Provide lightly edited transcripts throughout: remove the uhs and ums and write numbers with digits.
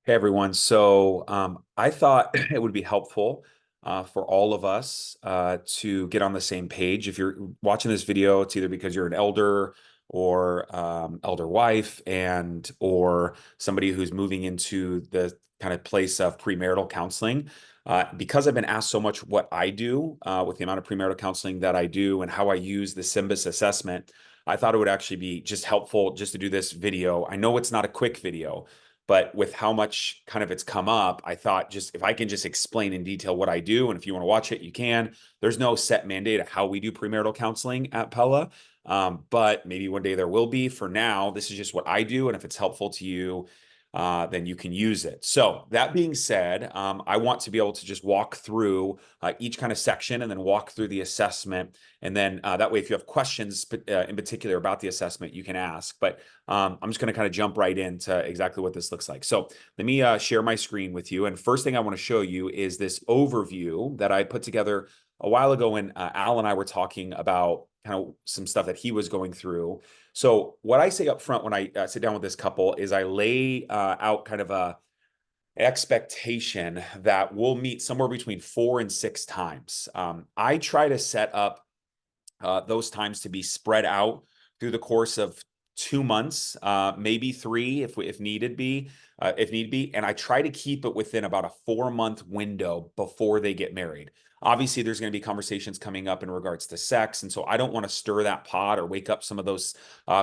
Hey everyone. I thought it would be helpful for all of us to get on the same page. If you're watching this video, it's either because you're an elder or elder wife and or somebody who's moving into the kind of place of premarital counseling. Because I've been asked so much what I do with the amount of premarital counseling that I do and how I use the SYMBIS assessment, I thought it would actually be just helpful just to do this video. I know it's not a quick video, but with how much kind of it's come up, I thought just if I can just explain in detail what I do, and if you want to watch it, you can. There's no set mandate of how we do premarital counseling at Pella, but maybe one day there will be. For now, this is just what I do, and if it's helpful to you, then you can use it. So that being said, I want to be able to just walk through each kind of section and then walk through the assessment. And then that way, if you have questions in particular about the assessment, you can ask. But I'm just going to kind of jump right into exactly what this looks like. So let me share my screen with you. And first thing I want to show you is this overview that I put together a while ago when Al and I were talking about kind of some stuff that he was going through. So what I say up front when I sit down with this couple is I lay out kind of a expectation that we'll meet somewhere between 4 and 6 times. I try to set up those times to be spread out through the course of 2 months, maybe three if needed be, if need be. And I try to keep it within about a 4 month window before they get married. Obviously, there's going to be conversations coming up in regards to sex. And so I don't want to stir that pot or wake up some of those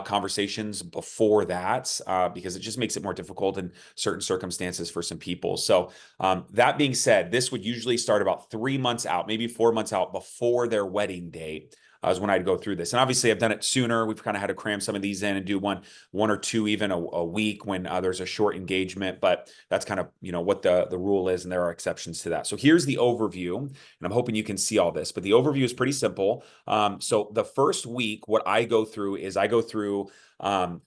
conversations before that because it just makes it more difficult in certain circumstances for some people. So that being said, this would usually start about 3 months out, maybe 4 months out before their wedding date is when I'd go through this. And obviously I've done it sooner. We've kind of had to cram some of these in and do one or two, even a week when there's a short engagement, but that's kind of, what the rule is. And there are exceptions to that. So here's the overview, and I'm hoping you can see all this, but the overview is pretty simple. So the first week, what I go through is I go through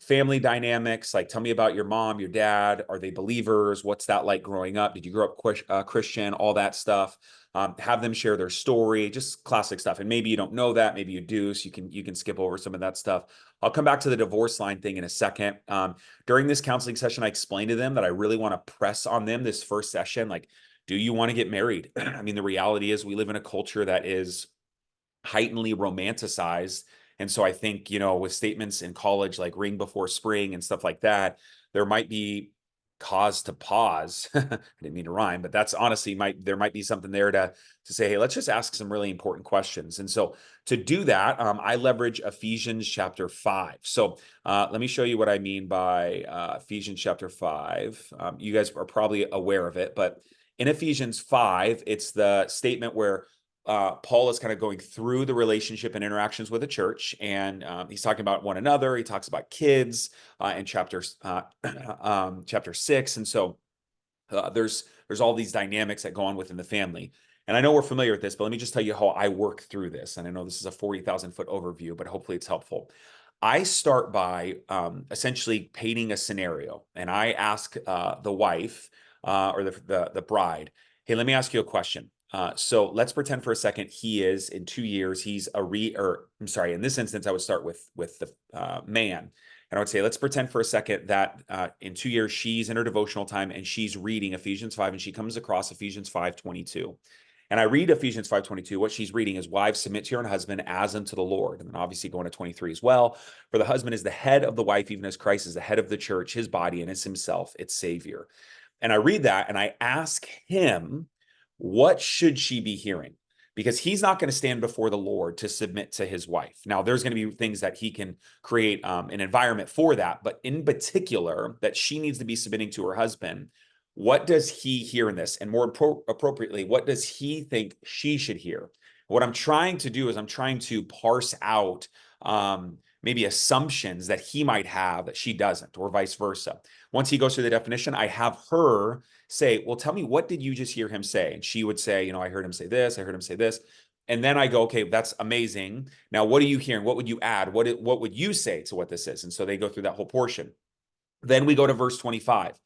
family dynamics, like tell me about your mom, your dad. Are they believers? What's that like growing up? Did you grow up Christian? All that stuff. Have them share their story, just classic stuff. And maybe you don't know that, maybe you do, so you can skip over some of that stuff. I'll come back to the divorce line thing in a second. During this counseling session, I explained to them that I really want to press on them this first session, like, do you want to get married? I mean, the reality is we live in a culture that is heightenedly romanticized. And so I think, with statements in college like ring before spring and stuff like that, there might be cause to pause. I didn't mean to rhyme, but that's honestly there might be something there to say, hey, let's just ask some really important questions. And so to do that, I leverage Ephesians chapter 5. So let me show you what I mean by Ephesians chapter 5. You guys are probably aware of it, but in Ephesians 5, it's the statement where Paul is kind of going through the relationship and interactions with the church, and he's talking about one another. He talks about kids in chapter 6, and so there's all these dynamics that go on within the family. And I know we're familiar with this, but let me just tell you how I work through this. And I know this is a 40,000-foot overview, but hopefully it's helpful. I start by essentially painting a scenario, and I ask the wife or the bride, hey, let me ask you a question. So let's pretend for a second he is in 2 years, he's I'm sorry, in this instance, I would start with the man. And I would say, let's pretend for a second that in 2 years, she's in her devotional time and she's reading Ephesians 5 and she comes across Ephesians 5:22. And I read Ephesians 5:22. What she's reading is, wives, submit to your own husband as unto the Lord. And then obviously going to 23 as well. For the husband is the head of the wife, even as Christ is the head of the church, his body, and is himself, its savior. And I read that and I ask him, what should she be hearing? Because he's not going to stand before the Lord to submit to his wife. Now, there's going to be things that he can create an environment for that, but in particular, that she needs to be submitting to her husband. What does he hear in this? And more appropriately, what does he think she should hear? What I'm trying to do is I'm trying to parse out maybe assumptions that he might have that she doesn't, or vice versa. Once he goes through the definition, I have her say, well, tell me, what did you just hear him say? And she would say, I heard him say this, I heard him say this. And then I go, okay, that's amazing. Now, what are you hearing? What would you add? What would you say to what this is? And so they go through that whole portion. Then we go to verse 25.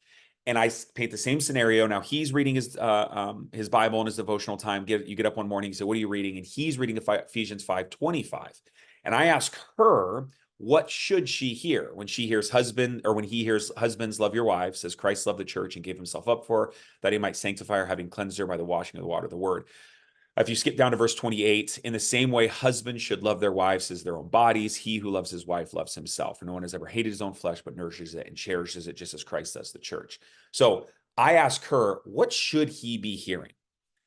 And I paint the same scenario. Now he's reading his Bible in his devotional time. You get up one morning, you say, what are you reading? And he's reading Ephesians 5:25. And I ask her, what should she hear when she hears husband, or when he hears husbands, love your wives, as Christ loved the church and gave himself up for her, that he might sanctify her, having cleansed her by the washing of the water of the word. If you skip down to verse 28, in the same way, husbands should love their wives as their own bodies. He who loves his wife loves himself. For no one has ever hated his own flesh, but nourishes it and cherishes it, just as Christ does the church. So I ask her, what should he be hearing?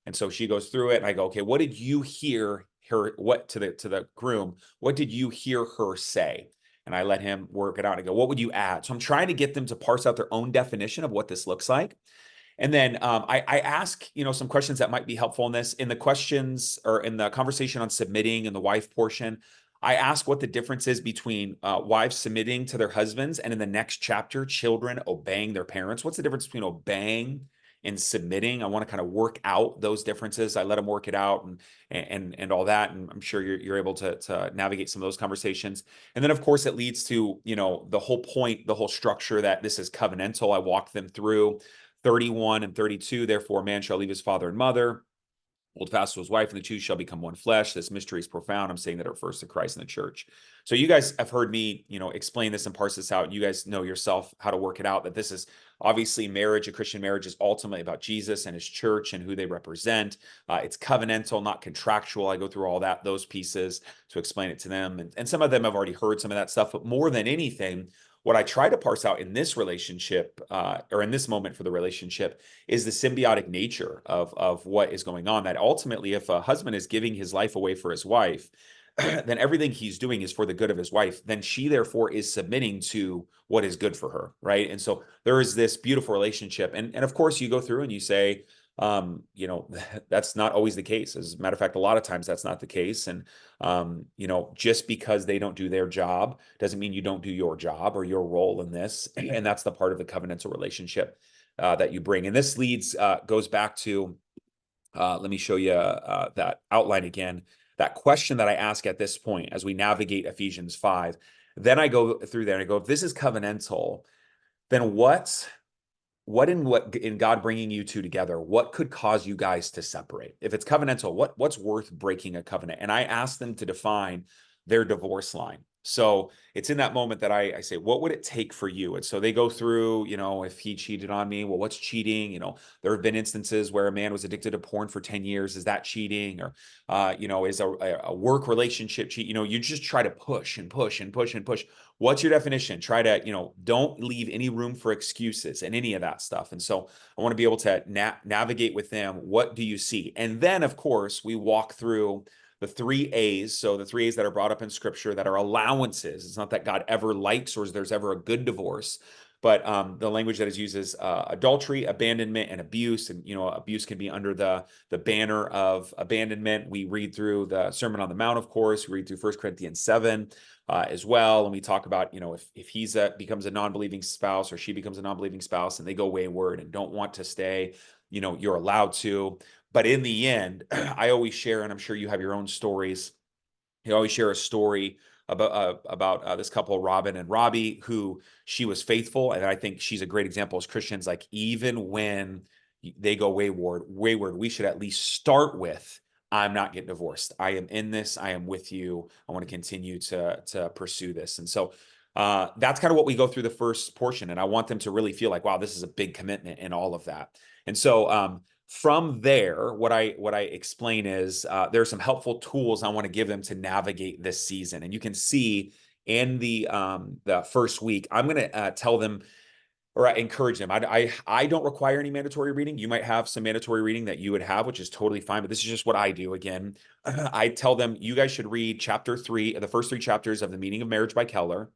And so she goes through it, and I go, okay, what did you hear her, what to the groom, what did you hear her say? And I let him work it out. And I go, what would you add? So I'm trying to get them to parse out their own definition of what this looks like. And then I ask, some questions that might be helpful in this. In the questions, or in the conversation on submitting in the wife portion, I ask what the difference is between wives submitting to their husbands, and in the next chapter, children obeying their parents. What's the difference between obeying and submitting? I want to kind of work out those differences. I let them work it out, and all that. And I'm sure you're able to navigate some of those conversations. And then, of course, it leads to, the whole point, the whole structure, that this is covenantal. I walk them through 31 and 32. Therefore, man shall leave his father and mother, hold fast to his wife, and the two shall become one flesh. This mystery is profound. I'm saying that it refers to Christ and the church. So you guys have heard me, explain this and parse this out. You guys know yourself how to work it out, that this is obviously marriage. A Christian marriage is ultimately about Jesus and his church and who they represent. It's covenantal, not contractual. I go through all those pieces to explain it to them. And some of them have already heard some of that stuff, but more than anything, what I try to parse out in this relationship, or in this moment for the relationship, is the symbiotic nature of what is going on. That ultimately, if a husband is giving his life away for his wife, then everything he's doing is for the good of his wife. Then she, therefore, is submitting to what is good for her, right? And so there is this beautiful relationship. And of course, you go through and you say, that's not always the case. As a matter of fact, a lot of times that's not the case. And, just because they don't do their job doesn't mean you don't do your job or your role in this. And that's the part of the covenantal relationship that you bring. And this goes back to, let me show you that outline again, that question that I ask at this point as we navigate Ephesians 5. Then I go through there and I go, if this is covenantal, then what in God bringing you two together, what could cause you guys to separate? If it's covenantal, what's worth breaking a covenant? And I ask them to define their divorce line. So it's in that moment that I say, what would it take for you? And so they go through, if he cheated on me, well, what's cheating? There have been instances where a man was addicted to porn for 10 years. Is that cheating? Or, is a work relationship cheat? You just try to push and push and push and push. What's your definition? Try to, don't leave any room for excuses and any of that stuff. And so I want to be able to navigate with them. What do you see? And then, of course, we walk through the 3 A's. So the 3 A's that are brought up in scripture that are allowances. It's not that God ever likes or there's ever a good divorce, but the language that is used is adultery, abandonment, and abuse. And, abuse can be under the banner of abandonment. We read through the Sermon on the Mount, of course. We read through 1 Corinthians 7 as well. And we talk about, if he's becomes a non-believing spouse, or she becomes a non-believing spouse, and they go wayward and don't want to stay, you're allowed to. But in the end, I always share, and I'm sure you have your own stories. You always share a story about this couple, Robin and Robbie, who she was faithful. And I think she's a great example as Christians. Like, even when they go wayward, we should at least start with, I'm not getting divorced. I am in this. I am with you. I want to continue to pursue this. And so that's kind of what we go through the first portion. And I want them to really feel like, wow, this is a big commitment in all of that. And so from there, what I explain is there are some helpful tools I want to give them to navigate this season. And you can see in the first week, I'm going to tell them, or I encourage them. I don't require any mandatory reading. You might have some mandatory reading that you would have, which is totally fine. But this is just what I do. Again, I tell them, you guys should read chapter 3, the first 3 chapters of The Meaning of Marriage by Keller.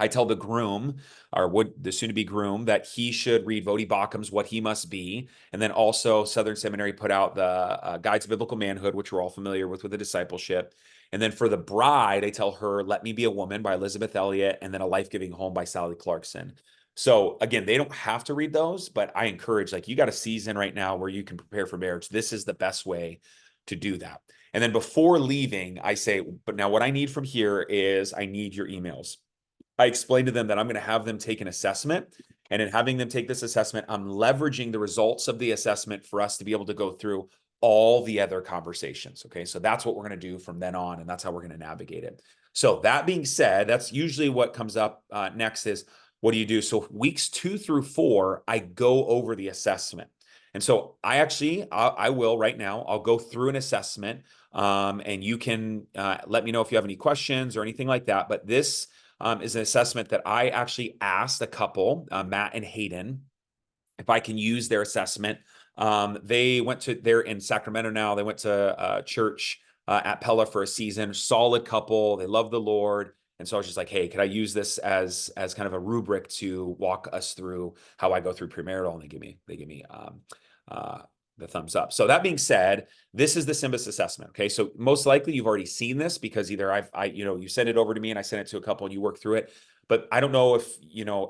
I tell the groom, or the soon-to-be groom, that he should read Vodi Baucham's What He Must Be. And then also Southern Seminary put out the Guides to Biblical Manhood, which we're all familiar with the discipleship. And then for the bride, I tell her Let Me Be a Woman by Elizabeth Elliot, and then A Life-Giving Home by Sally Clarkson. So again, they don't have to read those, but I encourage, you got a season right now where you can prepare for marriage. This is the best way to do that. And then before leaving, I say, but now what I need from here is I need your emails. I explained to them that I'm going to have them take an assessment. And in having them take this assessment, I'm leveraging the results of the assessment for us to be able to go through all the other conversations. Okay. So that's what we're going to do from then on. And that's how we're going to navigate it. So that being said, that's usually what comes up next is what do you do? So weeks 2 through 4, I go over the assessment. And so I will right now, I'll go through an assessment and you can let me know if you have any questions or anything like that. But this is an assessment that I actually asked a couple, Matt and Hayden, if I can use their assessment. They're in Sacramento now. They went to church at Pella for a season, solid couple. They love the Lord. And so I was just like, hey, could I use this as kind of a rubric to walk us through how I go through premarital? And they give me uh, the thumbs up. So that being said, this is the SYMBIS assessment. Okay. So most likely you've already seen this because either you sent it over to me and I sent it to a couple and you work through it. But I don't know if,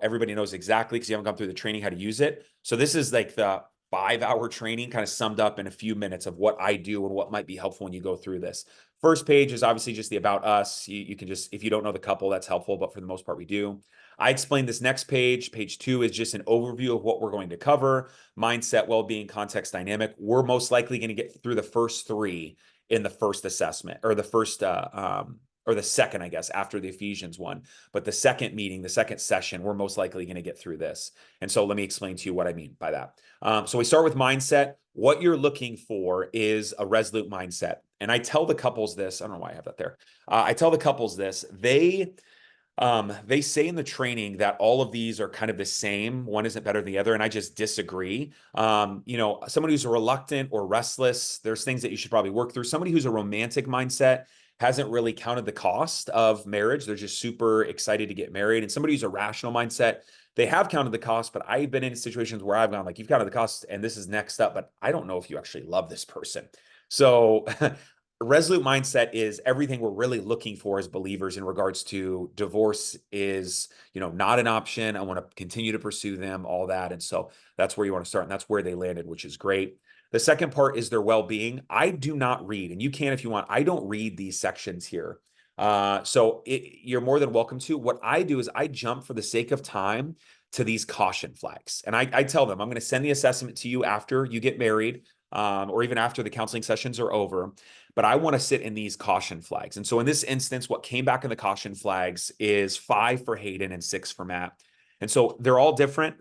everybody knows exactly because you haven't gone through the training how to use it. So this is like the 5-hour training kind of summed up in a few minutes of what I do and what might be helpful when you go through this. First page is obviously just the about us. You can just, if you don't know the couple, that's helpful, but for the most part, we do. I explain this next page. Page 2 is just an overview of what we're going to cover: mindset, well-being, context, dynamic. We're most likely going to get through the first 3 in the first assessment, or the second, I guess, after the Ephesians one. But the second meeting, the second session, we're most likely going to get through this. And so let me explain to you what I mean by that. So we start with mindset. What you're looking for is a resolute mindset. And I tell the couples this. I don't know why I have that there. I tell the couples this. They say in the training that all of these are kind of the same. One isn't better than the other, and I just disagree. Somebody who's reluctant or restless, there's things that you should probably work through. Somebody who's a romantic mindset hasn't really counted the cost of marriage. They're just super excited to get married. And somebody who's a rational mindset, they have counted the cost, but I've been in situations where I've gone like, you've counted the cost and this is next up, but I don't know if you actually love this person. So resolute mindset is everything we're really looking for as believers in regards to divorce is, not an option. I want to continue to pursue them, all that. And so that's where you want to start. And that's where they landed, which is great. The second part is their well-being. I do not read, and you can if you want. I don't read these sections here. You're more than welcome to. What I do is I jump for the sake of time to these caution flags. And I tell them, I'm going to send the assessment to you after you get married, or even after the counseling sessions are over. But I want to sit in these caution flags. And so in this instance, what came back in the caution flags is 5 for Hayden and 6 for Matt. And so they're all different.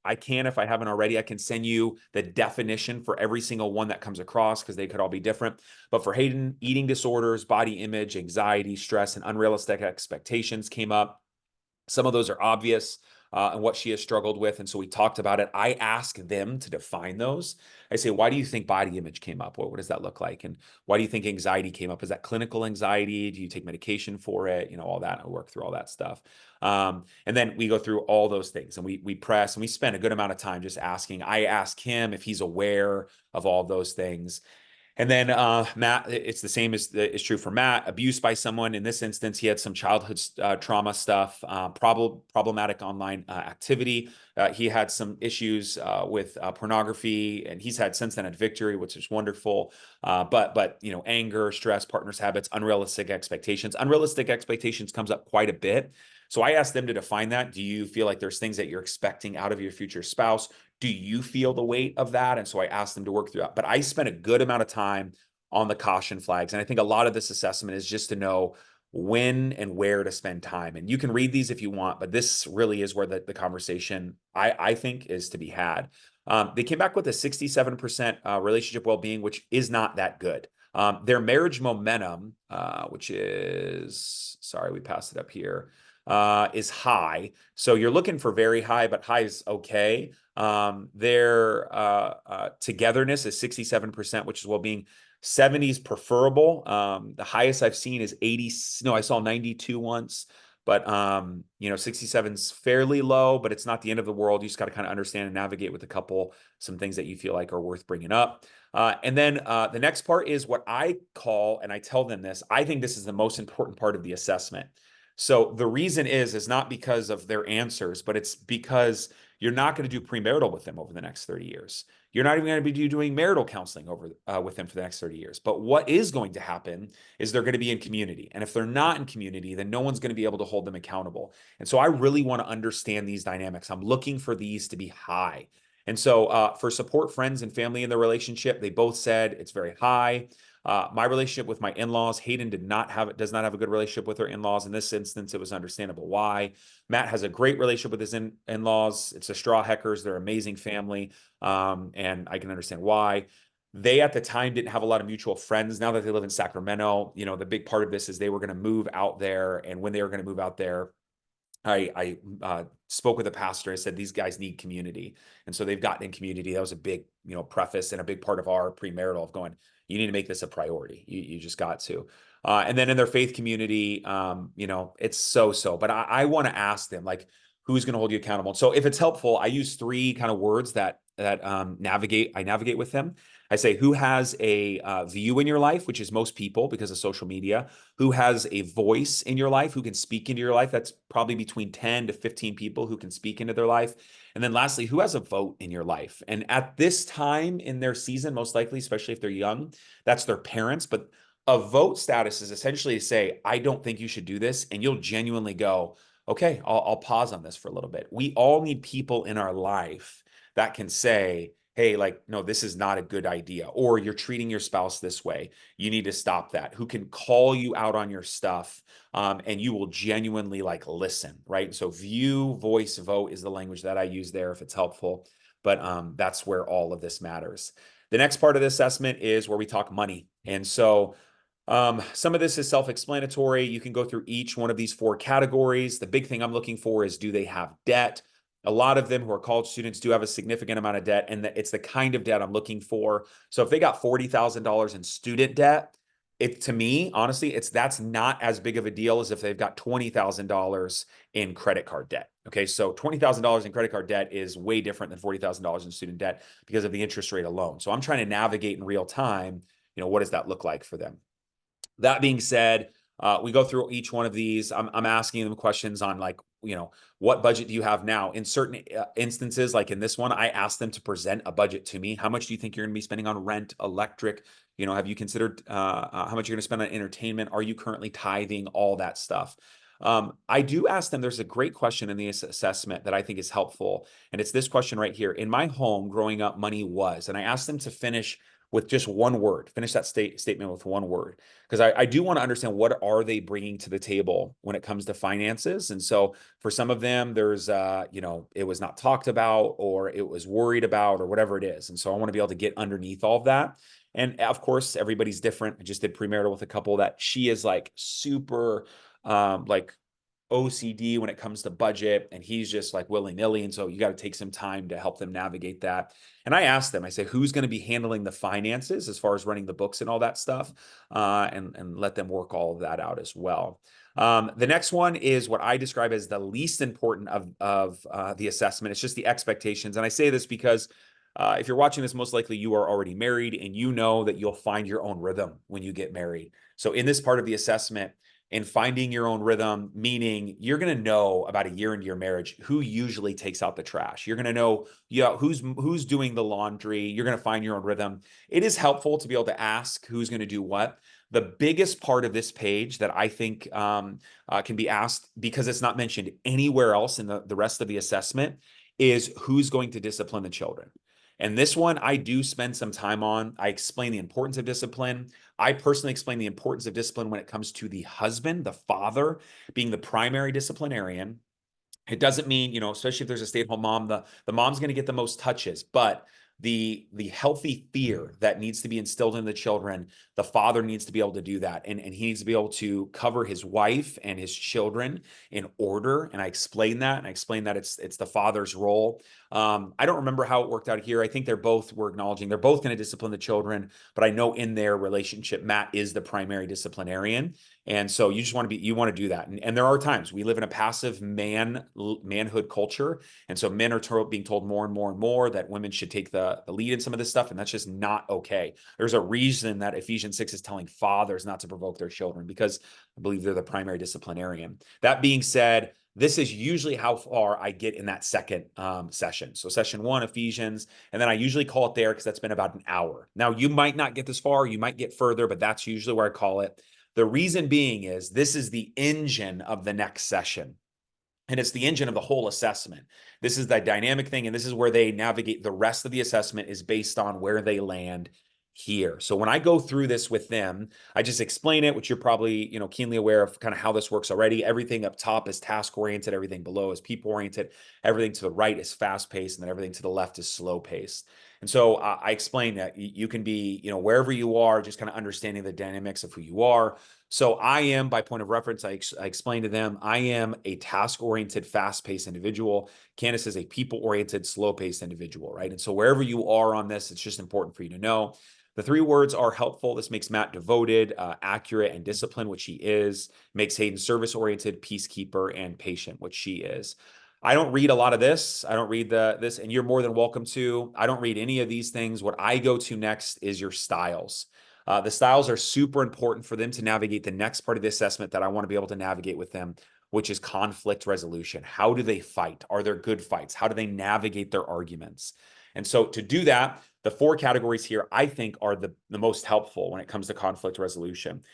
I can, if I haven't already, I can send you the definition for every single one that comes across because they could all be different. But for Hayden, eating disorders, body image, anxiety, stress, and unrealistic expectations came up. Some of those are obvious and what she has struggled with. And so we talked about it. I ask them to define those. I say, why do you think body image came up? What does that look like? And why do you think anxiety came up? Is that clinical anxiety? Do you take medication for it? All that. I work through all that stuff. And then we go through all those things and we press and we spend a good amount of time just asking. I ask him if he's aware of all those things. And then Matt, it's the same as is true for Matt. Abuse by someone. In this instance, he had some childhood trauma stuff, problematic online activity. He had some issues with pornography, and he's had since then at Victory, which is wonderful. But anger, stress, partners' habits, unrealistic expectations. Unrealistic expectations comes up quite a bit. So I asked them to define that. Do you feel like there's things that you're expecting out of your future spouse? Do you feel the weight of that? And so I asked them to work through that. But I spent a good amount of time on the caution flags. And I think a lot of this assessment is just to know when and where to spend time. And you can read these if you want, but this really is where the conversation, I think, is to be had. They came back with a 67% relationship well-being, which is not that good. Their marriage momentum, which is, sorry, we passed it up here, is high. So you're looking for very high, but high is okay. Their togetherness is 67%, which is well-being. 70s preferable. The highest I've seen is 80. No, I saw 92 once, but 67's fairly low, but it's not the end of the world. You just got to kind of understand and navigate with a couple, some things that you feel like are worth bringing up. And then the next part is what I call, and I tell them this, I think this is the most important part of the assessment. So the reason is not because of their answers, but it's because you're not going to do premarital with them over the next 30 years. You're not even going to be doing marital counseling with them for the next 30 years. But what is going to happen is they're going to be in community. And if they're not in community, then no one's going to be able to hold them accountable. And so I really want to understand these dynamics. I'm looking for these to be high. And so for support friends and family in the relationship, they both said it's very high. My relationship with my in-laws, Hayden does not have a good relationship with her in-laws. In this instance, it was understandable why. Matt has a great relationship with his in-laws. It's the Straw Heckers. They're an amazing family. And I can understand why. They at the time didn't have a lot of mutual friends. Now that they live in Sacramento, the big part of this is they were going to move out there. And when they were going to move out there, I spoke with the pastor. I said, these guys need community. And so they've gotten in community. That was a big, preface and a big part of our premarital of going, you need to make this a priority. You just got to. And then in their faith community, it's so, but I want to ask them, like, who's going to hold you accountable? So if it's helpful, I use three kind of words that navigate with them. I say, who has a view in your life, which is most people because of social media, who has a voice in your life, who can speak into your life. That's probably between 10 to 15 people who can speak into their life. And then lastly, who has a vote in your life? And at this time in their season, most likely, especially if they're young, that's their parents. But a vote status is essentially to say, I don't think you should do this. And you'll genuinely go, okay, I'll pause on this for a little bit. We all need people in our life that can say, hey, like, no, this is not a good idea. Or you're treating your spouse this way. You need to stop that. Who can call you out on your stuff, and you will genuinely like listen, right? So view, voice, vote is the language that I use there if it's helpful. But that's where all of this matters. The next part of the assessment is where we talk money. And so some of this is self-explanatory. You can go through each one of these four categories. The big thing I'm looking for is, do they have debt? A lot of them who are college students do have a significant amount of debt, and it's the kind of debt I'm looking for. So if they got $40,000 in student debt, to me, honestly, that's not as big of a deal as if they've got $20,000 in credit card debt. Okay, so $20,000 in credit card debt is way different than $40,000 in student debt because of the interest rate alone. So I'm trying to navigate in real time, what does that look like for them? That being said, we go through each one of these. I'm asking them questions on, like, what budget do you have now? In certain instances, like in this one, I asked them to present a budget to me. How much do you think you're going to be spending on rent, electric? Have you considered how much you're going to spend on entertainment? Are you currently tithing? All that stuff. I do ask them, there's a great question in the assessment that I think is helpful. And it's this question right here. In my home growing up, money was, and I asked them to finish with just one word, finish that statement with one word. Because I do want to understand, what are they bringing to the table when it comes to finances? And so for some of them, there's, it was not talked about, or it was worried about, or whatever it is. And so I want to be able to get underneath all of that. And of course, everybody's different. I just did premarital with a couple that she is like super, like OCD when it comes to budget, and he's just like willy-nilly. And so you got to take some time to help them navigate that. And I asked them, I say, who's going to be handling the finances as far as running the books and all that stuff, and let them work all of that out as well. The next one is what I describe as the least important of the assessment. It's just the expectations. And I say this because if you're watching this, most likely you are already married, and you know that you'll find your own rhythm when you get married. So in this part of the assessment, and finding your own rhythm, meaning you're going to know about a year into your marriage who usually takes out the trash. You're going to know, who's doing the laundry. You're going to find your own rhythm. It is helpful to be able to ask who's going to do what. The biggest part of this page that I think can be asked, because it's not mentioned anywhere else in the rest of the assessment, is who's going to discipline the children. And this one, I do spend some time on. I explain the importance of discipline. I personally explain the importance of discipline when it comes to the husband, the father, being the primary disciplinarian. It doesn't mean, especially if there's a stay-at-home mom, the mom's going to get the most touches, but the healthy fear that needs to be instilled in the children, the father needs to be able to do that. And he needs to be able to cover his wife and his children in order. And I explain that. And I explain that it's the father's role. I don't remember how it worked out here. I think we're acknowledging they're both going to discipline the children, but I know in their relationship, Matt is the primary disciplinarian. And so you want to do that. And there are times we live in a passive manhood culture. And so men are being told more and more and more that women should take the lead in some of this stuff. And that's just not okay. There's a reason that Ephesians 6 is telling fathers not to provoke their children, because I believe they're the primary disciplinarian. That being said, this is usually how far I get in that second session. So session 1, Ephesians, and then I usually call it there because that's been about an hour. Now, you might not get this far, you might get further, but that's usually where I call it. The reason being is this is the engine of the next session. And it's the engine of the whole assessment. This is the dynamic thing. And this is where they navigate. The rest of the assessment is based on where they land here. So when I go through this with them, I just explain it, which you're probably, keenly aware of kind of how this works already. Everything up top is task oriented, everything below is people oriented, everything to the right is fast paced, and then everything to the left is slow paced. And so I explain that you can be, wherever you are, just kind of understanding the dynamics of who you are. So I am, by point of reference, I explain to them, I am a task-oriented, fast-paced individual. Candace is a people-oriented, slow-paced individual, right? And so wherever you are on this, it's just important for you to know. The 3 words are helpful. This makes Matt devoted, accurate, and disciplined, which he is. Makes Hayden service-oriented, peacekeeper, and patient, which she is. I don't read a lot of this. I don't read this, and you're more than welcome to. I don't read any of these things. What I go to next is your styles. The styles are super important for them to navigate the next part of the assessment that I want to be able to navigate with them, which is conflict resolution. How do they fight? Are there good fights? How do they navigate their arguments? And so to do that, the 4 categories here, I think, are the most helpful when it comes to conflict resolution,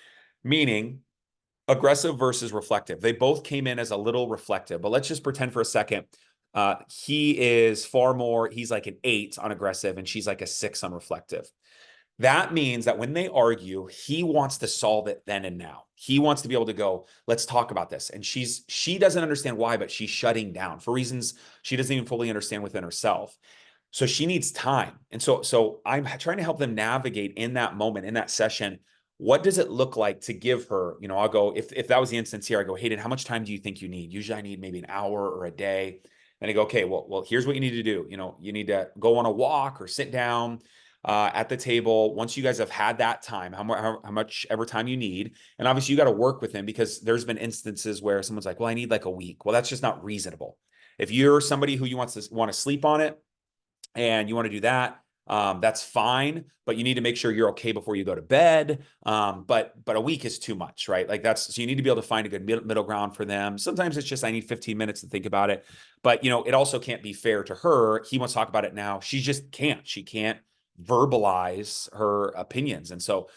meaning aggressive versus reflective. They both came in as a little reflective, but let's just pretend for a second. He is far more, he's like an 8 on aggressive and she's like a 6 on reflective. That means that when they argue, he wants to solve it then and now. He wants to be able to go, let's talk about this. And she doesn't understand why, but she's shutting down for reasons she doesn't even fully understand within herself. So she needs time. And so I'm trying to help them navigate in that moment, in that session. What does it look like to give her, I'll go, if that was the instance here, I go, Hayden, how much time do you think you need? Usually I need maybe an hour or a day. And I go, okay, well, here's what you need to do. You need to go on a walk or sit down at the table. Once you guys have had that time, how much ever time you need. And obviously you got to work with him, because there's been instances where someone's like, well, I need like a week. Well, that's just not reasonable. If you're somebody who you want to sleep on it, and you want to do that, that's fine, but you need to make sure you're okay before you go to bed. But a week is too much, right? Like so you need to be able to find a good middle ground for them. Sometimes it's just, I need 15 minutes to think about it. But, it also can't be fair to her. He wants to talk about it now. She just can't. She can't verbalize her opinions. And so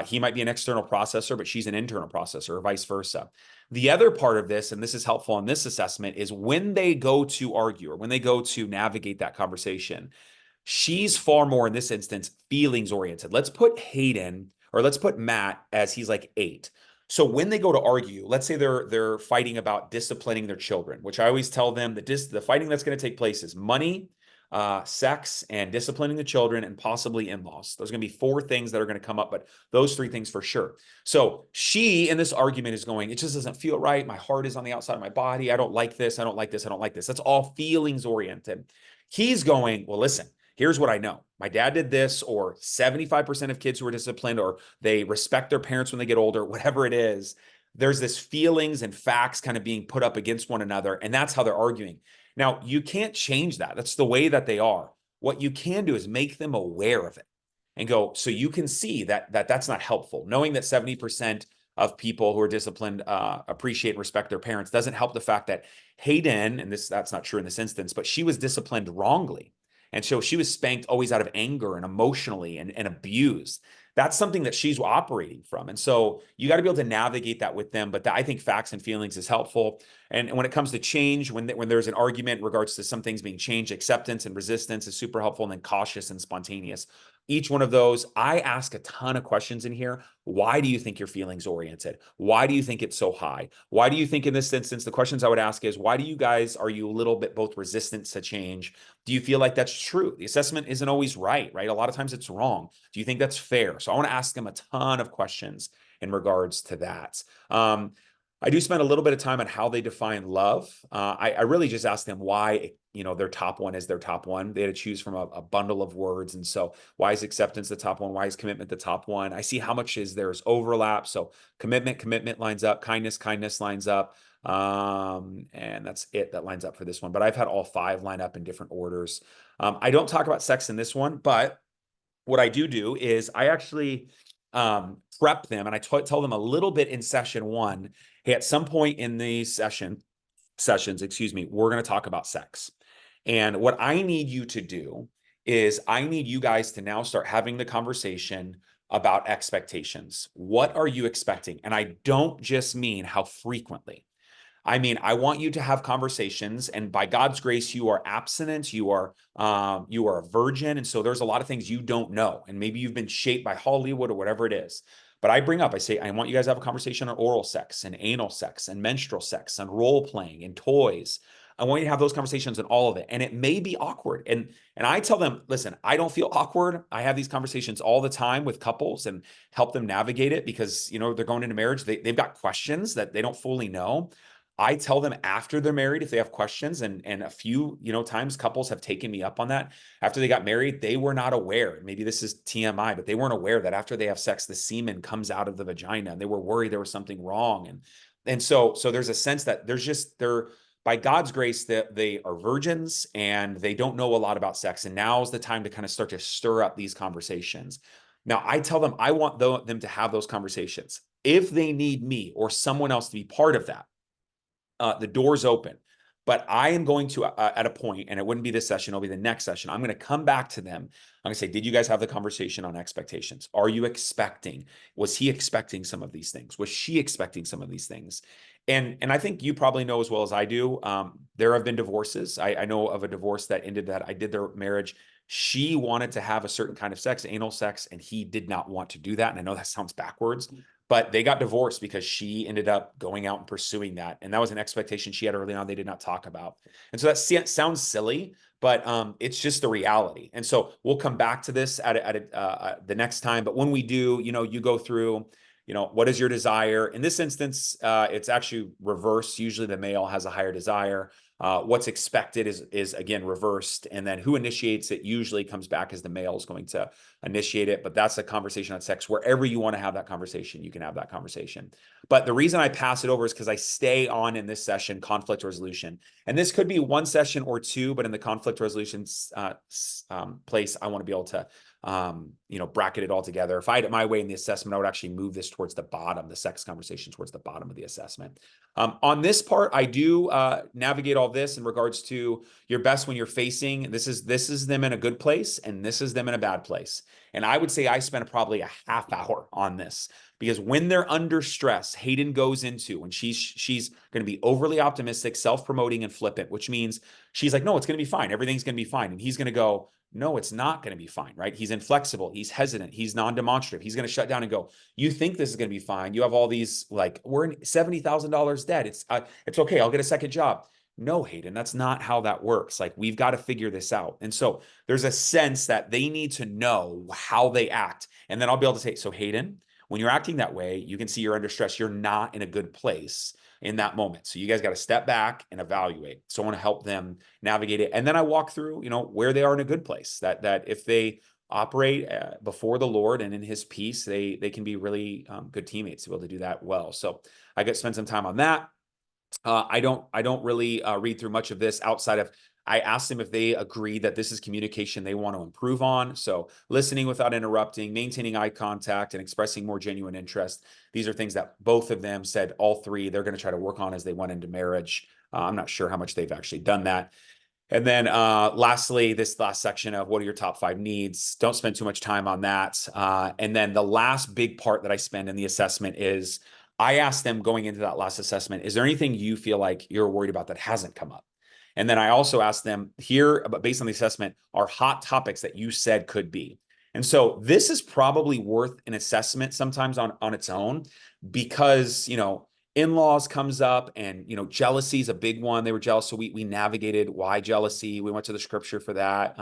he might be an external processor, but she's an internal processor, or vice versa. The other part of this, and this is helpful in this assessment, is when they go to argue or when they go to navigate that conversation, she's far more, in this instance, feelings oriented. Let's put Hayden, or let's put Matt as he's like 8. So when they go to argue, let's say they're fighting about disciplining their children, which I always tell them that the fighting that's going to take place is money, sex, and disciplining the children, and possibly in-laws. Those are going to be 4 things that are going to come up, but those 3 things for sure. So she, in this argument, is going, it just doesn't feel right. My heart is on the outside of my body. I don't like this. I don't like this. I don't like this. That's all feelings oriented. He's going, well, listen, here's what I know. My dad did this, or 75% of kids who are disciplined, or they respect their parents when they get older, whatever it is. There's this feelings and facts kind of being put up against one another, and that's how they're arguing. Now, you can't change that. That's the way that they are. What you can do is make them aware of it and go, so you can see that's not helpful. Knowing that 70% of people who are disciplined appreciate and respect their parents doesn't help the fact that Hayden, and that's not true in this instance, but she was disciplined wrongly. And so she was spanked always out of anger and emotionally and abused. That's something that she's operating from. And so you got to be able to navigate that with them. But I think facts and feelings is helpful. And when it comes to change, when there's an argument in regards to some things being changed, acceptance and resistance is super helpful. And then cautious and spontaneous. Each one of those, I ask a ton of questions in here. Why do you think you're feelings oriented? Why do you think it's so high? Why do you think in this instance, the questions I would ask is, why do you guys, are you a little bit both resistant to change? Do you feel like that's true? The assessment isn't always right? A lot of times it's wrong. Do you think that's fair? So I want to ask them a ton of questions in regards to that. I do spend a little bit of time on how they define love. I really just ask them why, their top one is their top one. They had to choose from a bundle of words. And so why is acceptance the top one? Why is commitment the top one? I see how much there's overlap. So commitment lines up, kindness lines up. And that's it that lines up for this one. But I've had all 5 line up in different orders. I don't talk about sex in this one, but what I do is I actually prep them, and I tell them a little bit in session 1. Hey, at some point in these sessions, we're going to talk about sex. And what I need you to do is I need you guys to now start having the conversation about expectations. What are you expecting? And I don't just mean how frequently. I mean, I want you to have conversations, and by God's grace, you are abstinent, you are a virgin, and so there's a lot of things you don't know, and maybe you've been shaped by Hollywood or whatever it is. But I bring up, I say, I want you guys to have a conversation on oral sex and anal sex and menstrual sex and role playing and toys. I want you to have those conversations and all of it. And it may be awkward. And I tell them, listen, I don't feel awkward. I have these conversations all the time with couples and help them navigate it because, they're going into marriage. They've got questions that they don't fully know. I tell them after they're married if they have questions, and a few, times couples have taken me up on that. After they got married, they were not aware. Maybe this is TMI, but they weren't aware that after they have sex, the semen comes out of the vagina, and they were worried there was something wrong. And so there's a sense that they're by God's grace that they are virgins and they don't know a lot about sex. And now's the time to kind of start to stir up these conversations. Now, I tell them I want them to have those conversations. If they need me or someone else to be part of that, the door's open. But I am going to, at a point, and it wouldn't be this session, it'll be the next session. I'm going to come back to them. I'm going to say, did you guys have the conversation on expectations? Are you expecting? Was he expecting some of these things? Was she expecting some of these things? And I think you probably know as well as I do, there have been divorces. I know of a divorce that ended that I did their marriage. She wanted to have a certain kind of sex, anal sex, and he did not want to do that. And I know that sounds backwards, but they got divorced because she ended up going out and pursuing that. And that was an expectation she had early on they did not talk about. And so that sounds silly, but it's just the reality. And so we'll come back to this at the next time. But when we do, you go through, what is your desire? In this instance, it's actually reverse. Usually the male has a higher desire. What's expected is again reversed, and then who initiates it usually comes back as the male is going to initiate it. But that's a conversation on sex. Wherever you want to have that conversation, you can have that conversation. But the reason I pass it over is because I stay on in this session conflict resolution, and this could be one session or two. But in the conflict resolution place, I want to be able to bracket it all together. If I had it my way in the assessment, I would actually move this towards the bottom, the sex conversation towards the bottom of the assessment. On this part, I do navigate all this in regards to your best when you're facing, this is them in a good place, and this is them in a bad place. And I would say I spent probably a half hour on this, because when they're under stress, Hayden goes into, and she's going to be overly optimistic, self-promoting, and flippant, which means she's like, no, it's going to be fine. Everything's going to be fine. And he's going to go, no, it's not going to be fine, right? He's inflexible. He's hesitant. He's non-demonstrative. He's going to shut down and go, you think this is going to be fine. You have all these, like, we're in $70,000 debt. It's okay. I'll get a second job. No, Hayden, that's not how that works. Like, we've got to figure this out. And so there's a sense that they need to know how they act. And then I'll be able to say, so Hayden, when you're acting that way, you can see you're under stress. You're not in a good place in that moment. So you guys got to step back and evaluate. So I want to help them navigate it. And then I walk through, where they are in a good place, that if they operate before the Lord and in his peace, they can be really good teammates to be able to do that well. So I get to spend some time on that. I don't really read through much of this outside of, I asked them if they agree that this is communication they want to improve on. So listening without interrupting, maintaining eye contact, and expressing more genuine interest. These are things that both of them said, all three, they're going to try to work on as they went into marriage. I'm not sure how much they've actually done that. And then lastly, this last section of what are your top 5 needs? Don't spend too much time on that. And then the last big part that I spend in the assessment is, I asked them going into that last assessment, is there anything you feel like you're worried about that hasn't come up? And then I also asked them here, based on the assessment, are hot topics that you said could be. And so this is probably worth an assessment sometimes on its own, because, in-laws comes up, and, jealousy is a big one. They were jealous. So we navigated why jealousy. We went to the scripture for that.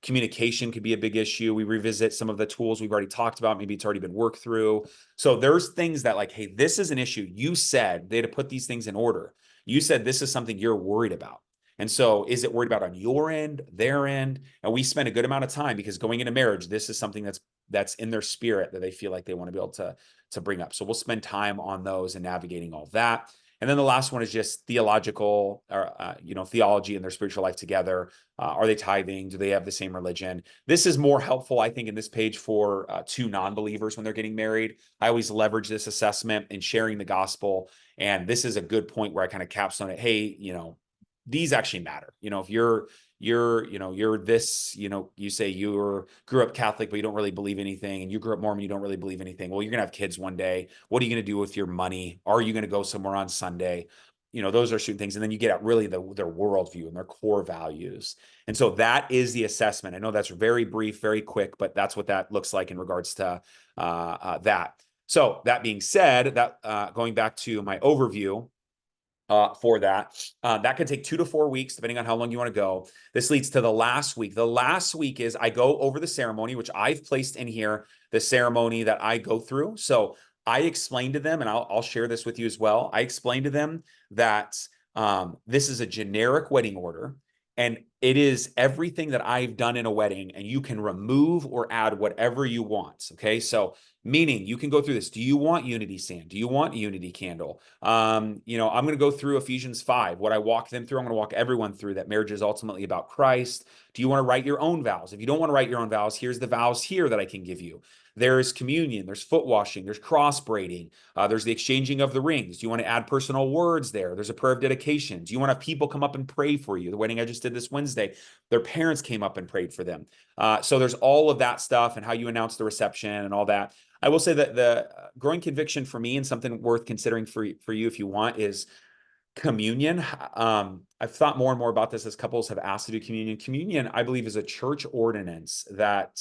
Communication could be a big issue. We revisit some of the tools we've already talked about. Maybe it's already been worked through. So there's things that, like, hey, this is an issue. You said they had to put these things in order. You said this is something you're worried about. And so is it worried about on your end, their end? And we spend a good amount of time, because going into marriage, this is something that's in their spirit that they feel like they want to be able to bring up. So we'll spend time on those and navigating all that. And then the last one is just theological, or, theology and their spiritual life together. Are they tithing? Do they have the same religion? This is more helpful, I think, in this page for 2 non-believers when they're getting married. I always leverage this assessment in sharing the gospel. And this is a good point where I kind of capstone it. Hey, these actually matter. If you're this, you say you grew up Catholic, but you don't really believe anything, and you grew up Mormon, you don't really believe anything. Well, you're going to have kids one day. What are you going to do with your money? Are you going to go somewhere on Sunday? those are certain things. And then you get at really their worldview and their core values. And so that is the assessment. I know that's very brief, very quick, but that's what that looks like in regards to that. So that being said, that going back to my overview, for that. That could take 2 to 4 weeks, depending on how long you want to go. This leads to the last week. The last week is I go over the ceremony, which I've placed in here, the ceremony that I go through. So I explained to them, and I'll share this with you as well. I explained to them that this is a generic wedding order, and it is everything that I've done in a wedding, and you can remove or add whatever you want. Okay, so meaning you can go through this. Do you want unity sand? Do you want unity candle? I'm going to go through Ephesians 5. What I walk them through, I'm going to walk everyone through that marriage is ultimately about Christ. Do you want to write your own vows? If you don't want to write your own vows, here's the vows here that I can give you. There's communion, there's foot washing, there's cross braiding, there's the exchanging of the rings. Do you want to add personal words there? There's a prayer of dedication. Do you want to have people come up and pray for you? The wedding I just did this Wednesday, their parents came up and prayed for them. So there's all of that stuff and how you announce the reception and all that. I will say that the growing conviction for me and something worth considering for you if you want is communion. I've thought more and more about this as couples have asked to do communion. Communion, I believe, is a church ordinance that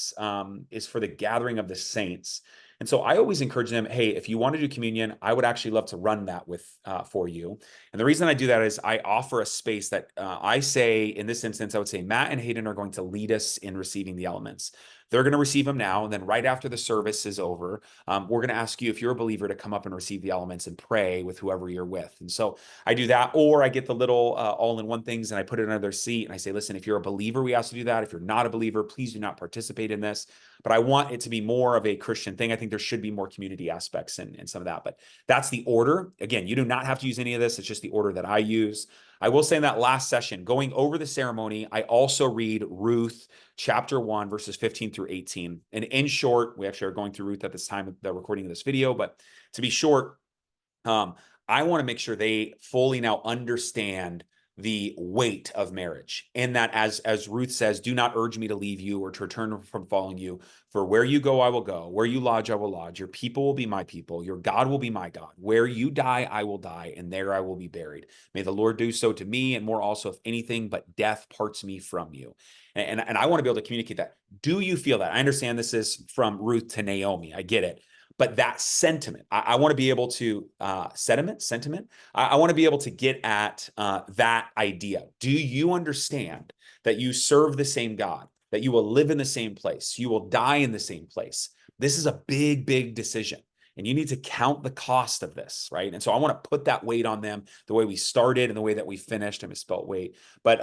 is for the gathering of the saints. And so I always encourage them, hey, if you want to do communion, I would actually love to run that for you. And the reason I do that is I offer a space that I say, in this instance, I would say Matt and Hayden are going to lead us in receiving the elements. They're going to receive them now. And then right after the service is over, we're going to ask you, if you're a believer, to come up and receive the elements and pray with whoever you're with. And so I do that, or I get the little all-in-one things and I put it under their seat and I say, listen, if you're a believer, we ask you to do that. If you're not a believer, please do not participate in this. But I want it to be more of a Christian thing. I think there should be more community aspects in some of that. But that's the order. Again, you do not have to use any of this. It's just the order that I use. I will say in that last session, going over the ceremony, I also read Ruth chapter 1, verses 15 through 18. And in short, we actually are going through Ruth at this time of the recording of this video, but to be short, I want to make sure they fully now understand the weight of marriage, and that as Ruth says, do not urge me to leave you or to return from following you. For where you go, I will go. Where you lodge, I will lodge. Your people will be my people. Your God will be my God. Where you die, I will die, and there I will be buried. May the Lord do so to me, and more also, if anything but death parts me from you. And I want to be able to communicate that. Do you feel that? I understand this is from Ruth to Naomi. I get it. But that sentiment, I want to be able to sentiment. I want to be able to get at that idea. Do you understand that you serve the same God, that you will live in the same place, you will die in the same place? This is a big, big decision. And you need to count the cost of this, right? And so I want to put that weight on them, the way we started and the way that we finished. I misspelled weight, but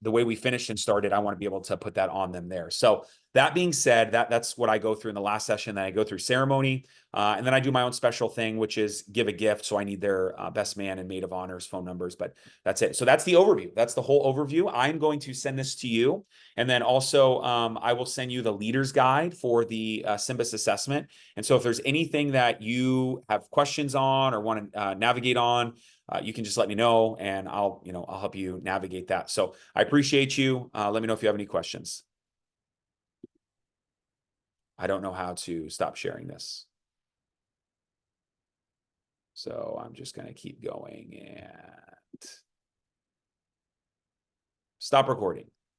the way we finished and started, I want to be able to put that on them there. So that being said, that's what I go through in the last session. Then I go through ceremony, and then I do my own special thing, which is give a gift. So I need their best man and maid of honors phone numbers, but that's it. So that's the overview. That's the whole overview. I'm going to send this to you. And then also I will send you the leader's guide for the SYMBIS assessment. And so if there's anything that you have questions on or want to navigate on, you can just let me know and I'll help you navigate that. So I appreciate you. Let me know if you have any questions. I don't know how to stop sharing this. So I'm just going to keep going and stop recording.